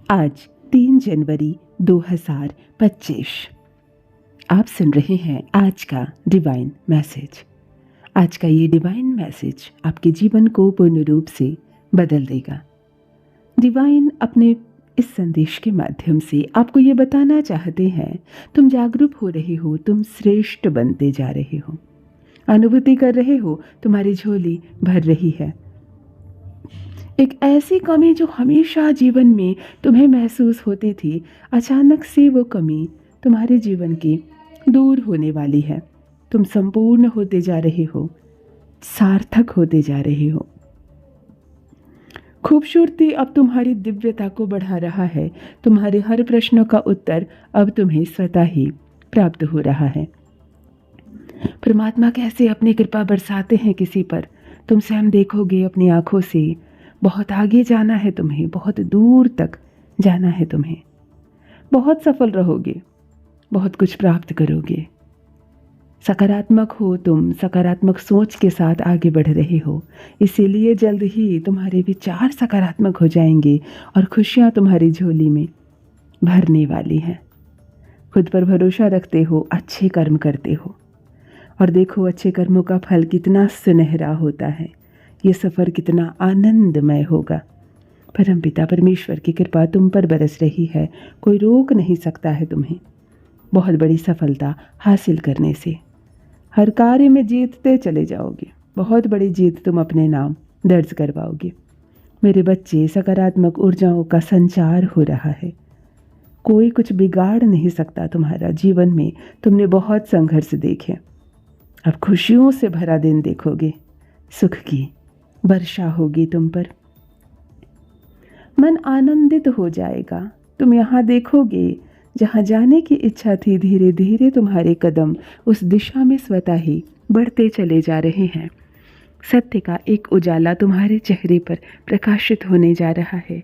आज 3 जनवरी 2025। आप सुन रहे हैं आज का डिवाइन मैसेज। आज का ये डिवाइन मैसेज आपके जीवन को पूर्ण रूप से बदल देगा। डिवाइन अपने इस संदेश के माध्यम से आपको ये बताना चाहते हैं, तुम जागरूक हो रहे हो, तुम श्रेष्ठ बनते जा रहे हो, अनुभूति कर रहे हो, तुम्हारी झोली भर रही है। एक ऐसी कमी जो हमेशा जीवन में तुम्हें महसूस होती थी, अचानक से वो कमी तुम्हारे जीवन की दूर होने वाली है। तुम संपूर्ण होते जा रहे हो, सार्थक होते जा रहे हो। खूबसूरती अब तुम्हारी दिव्यता को बढ़ा रहा है। तुम्हारे हर प्रश्नों का उत्तर अब तुम्हें स्वतः ही प्राप्त हो रहा है। परमात्मा कैसे अपनी कृपा बरसाते हैं किसी पर, तुम स्वयं देखोगे अपनी आंखों से। बहुत आगे जाना है तुम्हें, बहुत दूर तक जाना है तुम्हें। बहुत सफल रहोगे, बहुत कुछ प्राप्त करोगे। सकारात्मक हो तुम, सकारात्मक सोच के साथ आगे बढ़ रहे हो, इसीलिए जल्द ही तुम्हारे विचार सकारात्मक हो जाएंगे और खुशियाँ तुम्हारी झोली में भरने वाली हैं। खुद पर भरोसा रखते हो, अच्छे कर्म करते हो और देखो अच्छे कर्मों का फल कितना सुनहरा होता है। ये सफ़र कितना आनंदमय होगा। परमपिता परमेश्वर की कृपा तुम पर बरस रही है, कोई रोक नहीं सकता है तुम्हें बहुत बड़ी सफलता हासिल करने से। हर कार्य में जीतते चले जाओगे, बहुत बड़ी जीत तुम अपने नाम दर्ज करवाओगे। मेरे बच्चे, सकारात्मक ऊर्जाओं का संचार हो रहा है। कोई कुछ बिगाड़ नहीं सकता तुम्हारा जीवन में। तुमने बहुत संघर्ष देखे, अब खुशियों से भरा दिन देखोगे। सुख की वर्षा होगी तुम पर, मन आनंदित हो जाएगा। तुम यहाँ देखोगे जहाँ जाने की इच्छा थी, धीरे धीरे तुम्हारे कदम उस दिशा में स्वतः ही बढ़ते चले जा रहे हैं। सत्य का एक उजाला तुम्हारे चेहरे पर प्रकाशित होने जा रहा है।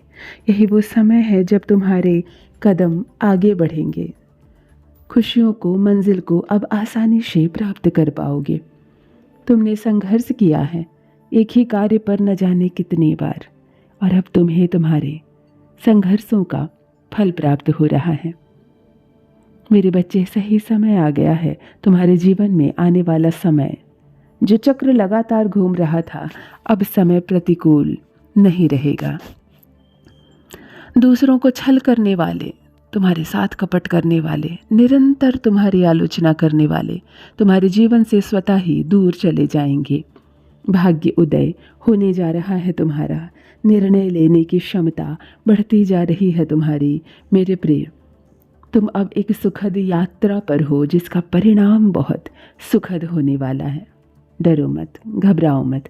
यही वो समय है जब तुम्हारे कदम आगे बढ़ेंगे। खुशियों को, मंजिल को अब आसानी से प्राप्त कर पाओगे। तुमने संघर्ष किया है एक ही कार्य पर न जाने कितनी बार, और अब तुम्हें तुम्हारे संघर्षों का फल प्राप्त हो रहा है। मेरे बच्चे, सही समय आ गया है। तुम्हारे जीवन में आने वाला समय, जो चक्र लगातार घूम रहा था, अब समय प्रतिकूल नहीं रहेगा। दूसरों को छल करने वाले, तुम्हारे साथ कपट करने वाले, निरंतर तुम्हारी आलोचना करने वाले तुम्हारे जीवन से स्वतः ही दूर चले जाएंगे। भाग्य उदय होने जा रहा है तुम्हारा। निर्णय लेने की क्षमता बढ़ती जा रही है तुम्हारी। मेरे प्रिय, तुम अब एक सुखद यात्रा पर हो जिसका परिणाम बहुत सुखद होने वाला है। डरो मत, घबराओ मत।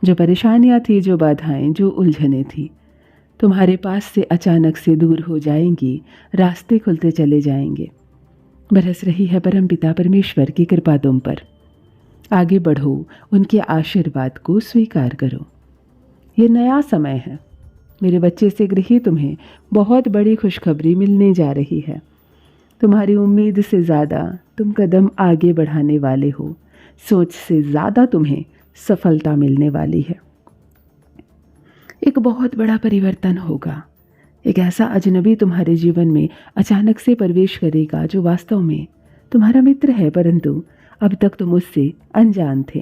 जो परेशानियां थी, जो बाधाएं, जो उलझनें थी, तुम्हारे पास से अचानक से दूर हो जाएंगी। रास्ते खुलते चले जाएंगे। बरस रही है परमपिता परमेश्वर की कृपा तुम पर। आगे बढ़ो, उनके आशीर्वाद को स्वीकार करो। ये नया समय है मेरे बच्चे, शीघ्र ही तुम्हें बहुत बड़ी खुशखबरी मिलने जा रही है। तुम्हारी उम्मीद से ज़्यादा तुम कदम आगे बढ़ाने वाले हो। सोच से ज़्यादा तुम्हें सफलता मिलने वाली है। एक बहुत बड़ा परिवर्तन होगा। एक ऐसा अजनबी तुम्हारे जीवन में अचानक से प्रवेश करेगा जो वास्तव में तुम्हारा मित्र है, परंतु अब तक तुम उससे अनजान थे।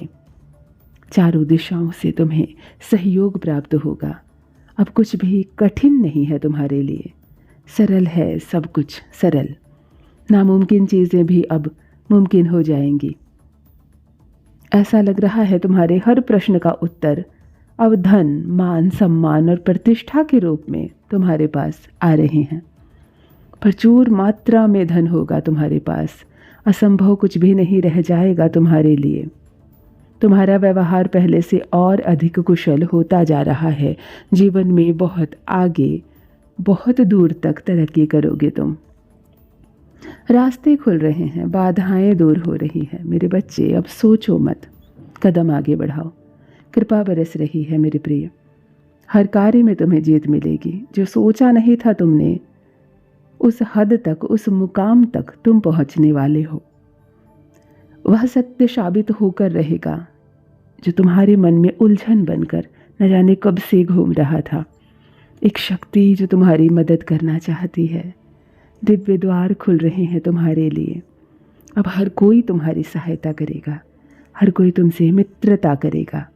चारों दिशाओं से तुम्हें सहयोग प्राप्त होगा। अब कुछ भी कठिन नहीं है तुम्हारे लिए, सरल है सब कुछ, सरल। नामुमकिन चीज़ें भी अब मुमकिन हो जाएंगी। ऐसा लग रहा है तुम्हारे हर प्रश्न का उत्तर अब धन, मान, सम्मान और प्रतिष्ठा के रूप में तुम्हारे पास आ रहे हैं। प्रचुर मात्रा में धन होगा तुम्हारे पास। असंभव कुछ भी नहीं रह जाएगा तुम्हारे लिए। तुम्हारा व्यवहार पहले से और अधिक कुशल होता जा रहा है। जीवन में बहुत आगे, बहुत दूर तक तरक्की करोगे तुम। रास्ते खुल रहे हैं, बाधाएं दूर हो रही हैं। मेरे बच्चे, अब सोचो मत, कदम आगे बढ़ाओ। कृपा बरस रही है मेरे प्रिय। हर कार्य में तुम्हें जीत मिलेगी। जो सोचा नहीं था तुमने, उस हद तक, उस मुकाम तक तुम पहुंचने वाले हो। वह सत्य साबित होकर रहेगा जो तुम्हारे मन में उलझन बनकर न जाने कब से घूम रहा था। एक शक्ति जो तुम्हारी मदद करना चाहती है। दिव्य द्वार खुल रहे हैं तुम्हारे लिए। अब हर कोई तुम्हारी सहायता करेगा, हर कोई तुमसे मित्रता करेगा।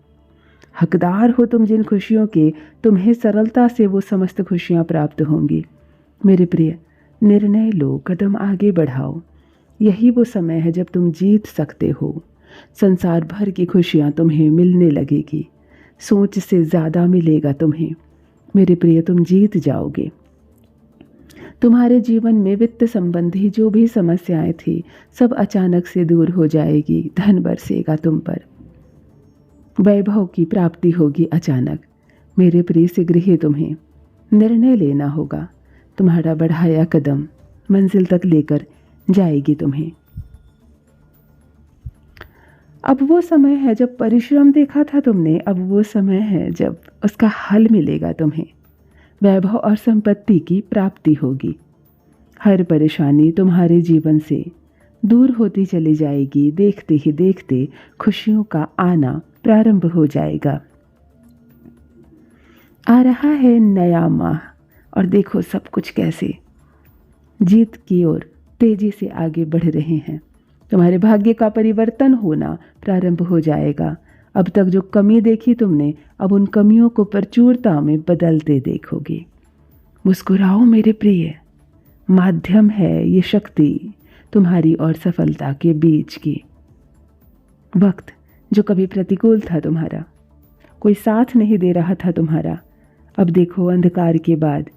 हकदार हो तुम जिन खुशियों के, तुम्हें सरलता से वो समस्त खुशियाँ प्राप्त होंगी। मेरे प्रिय, निर्णय लो, कदम आगे बढ़ाओ। यही वो समय है जब तुम जीत सकते हो। संसार भर की खुशियाँ तुम्हें मिलने लगेगी, सोच से ज़्यादा मिलेगा तुम्हें। मेरे प्रिय, तुम जीत जाओगे। तुम्हारे जीवन में वित्त संबंधी जो भी समस्याएं थी, सब अचानक से दूर हो जाएगी। धन बरसेगा तुम पर, वैभव की प्राप्ति होगी अचानक। मेरे प्रिय शीघ्र तुम्हें निर्णय लेना होगा। तुम्हारा बढ़ाया कदम मंजिल तक लेकर जाएगी तुम्हें। अब वो समय है जब परिश्रम देखा था तुमने, अब वो समय है जब उसका हल मिलेगा तुम्हें। वैभव और संपत्ति की प्राप्ति होगी। हर परेशानी तुम्हारे जीवन से दूर होती चली जाएगी। देखते ही देखते खुशियों का आना प्रारंभ हो जाएगा। आ रहा है नया माह और देखो सब कुछ कैसे जीत की ओर तेजी से आगे बढ़ रहे हैं। तुम्हारे भाग्य का परिवर्तन होना प्रारंभ हो जाएगा। अब तक जो कमी देखी तुमने, अब उन कमियों को प्रचुरता में बदलते देखोगे। मुस्कुराओ मेरे प्रिय, माध्यम है ये शक्ति तुम्हारी और सफलता के बीच की। वक्त जो कभी प्रतिकूल था तुम्हारा, कोई साथ नहीं दे रहा था तुम्हारा, अब देखो अंधकार के बाद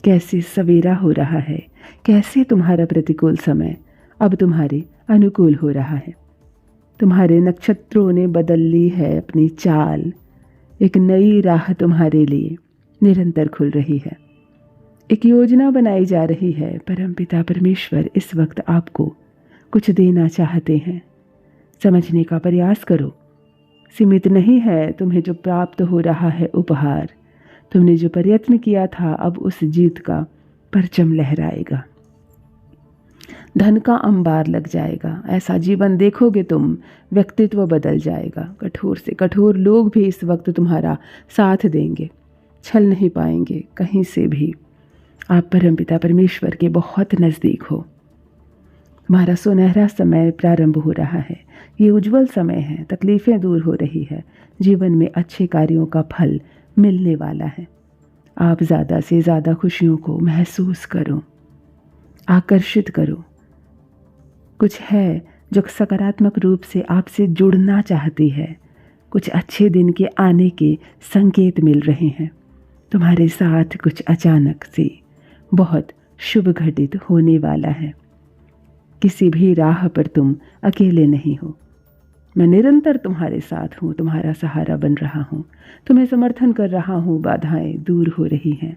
कैसे सवेरा हो रहा है। कैसे तुम्हारा प्रतिकूल समय अब तुम्हारे अनुकूल हो रहा है। तुम्हारे नक्षत्रों ने बदल ली है अपनी चाल। एक नई राह तुम्हारे लिए निरंतर खुल रही है। एक योजना बनाई जा रही है। परमपिता परमेश्वर इस वक्त आपको कुछ देना चाहते हैं। समझने का प्रयास करो। सीमित नहीं है तुम्हें जो प्राप्त हो रहा है उपहार। तुमने जो प्रयत्न किया था, अब उस जीत का परचम लहराएगा। धन का अंबार लग जाएगा। ऐसा जीवन देखोगे तुम, व्यक्तित्व बदल जाएगा। कठोर से कठोर लोग भी इस वक्त तुम्हारा साथ देंगे, छल नहीं पाएंगे कहीं से भी। आप परमपिता परमेश्वर के बहुत नज़दीक हो। तुम्हारा सुनहरा समय प्रारंभ हो रहा है। ये उज्जवल समय है। तकलीफ़ें दूर हो रही है। जीवन में अच्छे कार्यों का फल मिलने वाला है। आप ज़्यादा से ज़्यादा खुशियों को महसूस करो, आकर्षित करो। कुछ है जो सकारात्मक रूप से आपसे जुड़ना चाहती है। कुछ अच्छे दिन के आने के संकेत मिल रहे हैं। तुम्हारे साथ कुछ अचानक से बहुत शुभ घटित होने वाला है। किसी भी राह पर तुम अकेले नहीं हो। मैं निरंतर तुम्हारे साथ हूँ, तुम्हारा सहारा बन रहा हूँ, तुम्हें समर्थन कर रहा हूँ। बाधाएं दूर हो रही हैं।